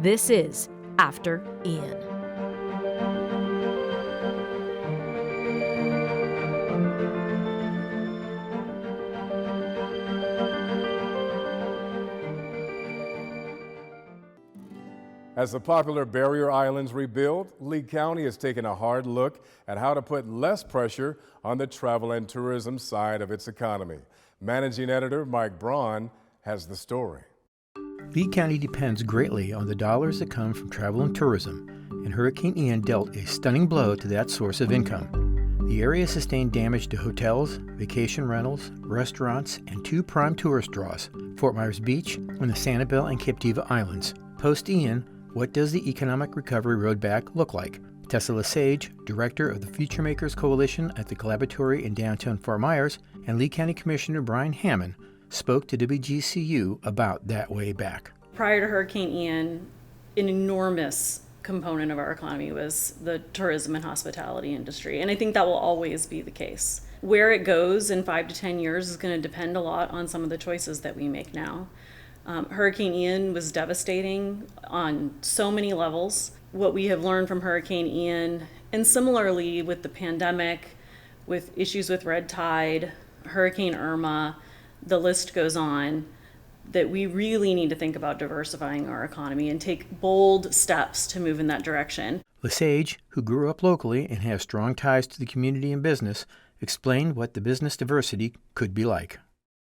This is After Ian. As the popular barrier islands rebuild, Lee County is taking a hard look at how to put less pressure on the travel and tourism side of its economy. Managing editor Mike Braun has the story. Lee County depends greatly on the dollars that come from travel and tourism, and Hurricane Ian dealt a stunning blow to that source of income. The area sustained damage to hotels, vacation rentals, restaurants, and two prime tourist draws, Fort Myers Beach and the Sanibel and Captiva Islands. Post-Ian, what does the Economic Recovery Road Back look like? Tessa Lesage, director of the Future Makers Coalition at the Collaboratory in downtown Fort Myers, and Lee County Commissioner Brian Hammond spoke to WGCU about that way back. Prior to Hurricane Ian, an enormous component of our economy was the tourism and hospitality industry, and I think that will always be the case. Where it goes in 5 to 10 years is going to depend a lot on some of the choices that we make now. Hurricane Ian was devastating on so many levels. What we have learned from Hurricane Ian, and similarly with the pandemic, with issues with red tide, Hurricane Irma, the list goes on, that we really need to think about diversifying our economy and take bold steps to move in that direction. Lesage, who grew up locally and has strong ties to the community and business, explained what the business diversity could be like.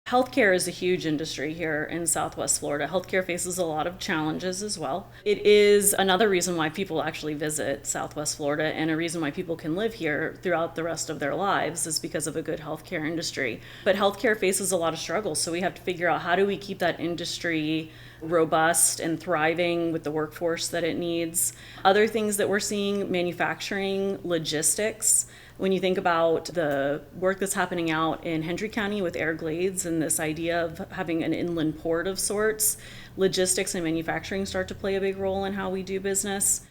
Healthcare is a huge industry here in Southwest Florida. Healthcare faces a lot of challenges as well. It is another reason why people actually visit Southwest Florida, and a reason why people can live here throughout the rest of their lives is because of a good healthcare industry. But healthcare faces a lot of struggles, so we have to figure out how do we keep that industry robust and thriving with the workforce that it needs. Other things that we're seeing, manufacturing, logistics. When you think about the work that's happening out in Hendry County with Everglades and this idea of having an inland port of sorts, logistics and manufacturing start to play a big role in how we do business.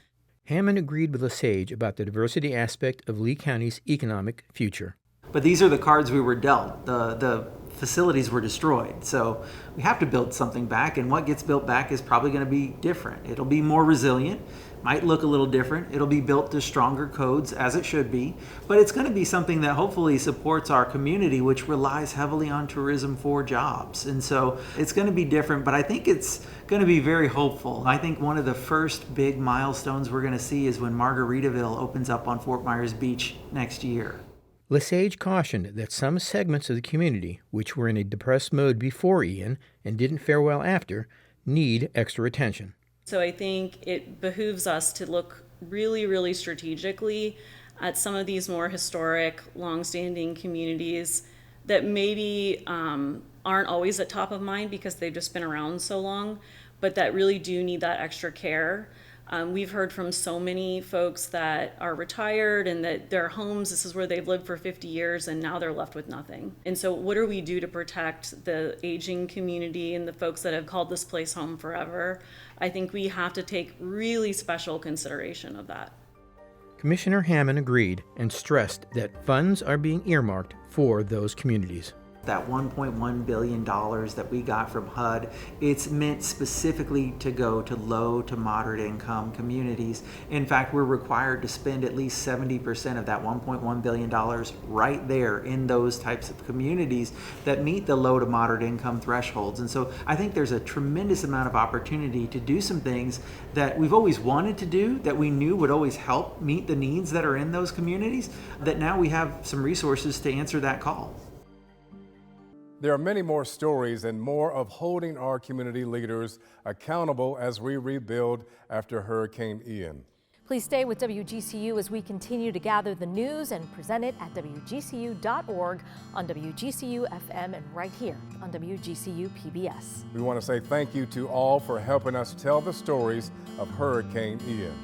Hammond agreed with Lesage about the diversity aspect of Lee County's economic future. But these are the cards we were dealt. The facilities were destroyed. So we have to build something back, and what gets built back is probably going to be different. It'll be more resilient, might look a little different. It'll be built to stronger codes, as it should be, but it's going to be something that hopefully supports our community, which relies heavily on tourism for jobs. And so it's going to be different, but I think it's going to be very hopeful. I think one of the first big milestones we're going to see is when Margaritaville opens up on Fort Myers Beach next year. Lesage cautioned that some segments of the community, which were in a depressed mode before Ian and didn't fare well after, need extra attention. So I think it behooves us to look really, really strategically at some of these more historic, longstanding communities that maybe aren't always at top of mind because they've just been around so long, but that really do need that extra care. We've heard from so many folks that are retired and that their homes, this is where they've lived for 50 years and now they're left with nothing. And so what do we do to protect the aging community and the folks that have called this place home forever? I think we have to take really special consideration of that. Commissioner Hammond agreed and stressed that funds are being earmarked for those communities. That $1.1 billion that we got from HUD, it's meant specifically to go to low to moderate income communities. In fact, we're required to spend at least 70% of that $1.1 billion right there in those types of communities that meet the low to moderate income thresholds. And so I think there's a tremendous amount of opportunity to do some things that we've always wanted to do, that we knew would always help meet the needs that are in those communities, that now we have some resources to answer that call. There are many more stories and more of holding our community leaders accountable as we rebuild after Hurricane Ian. Please stay with WGCU as we continue to gather the news and present it at WGCU.org, on WGCU FM, and right here on WGCU PBS. We want to say thank you to all for helping us tell the stories of Hurricane Ian.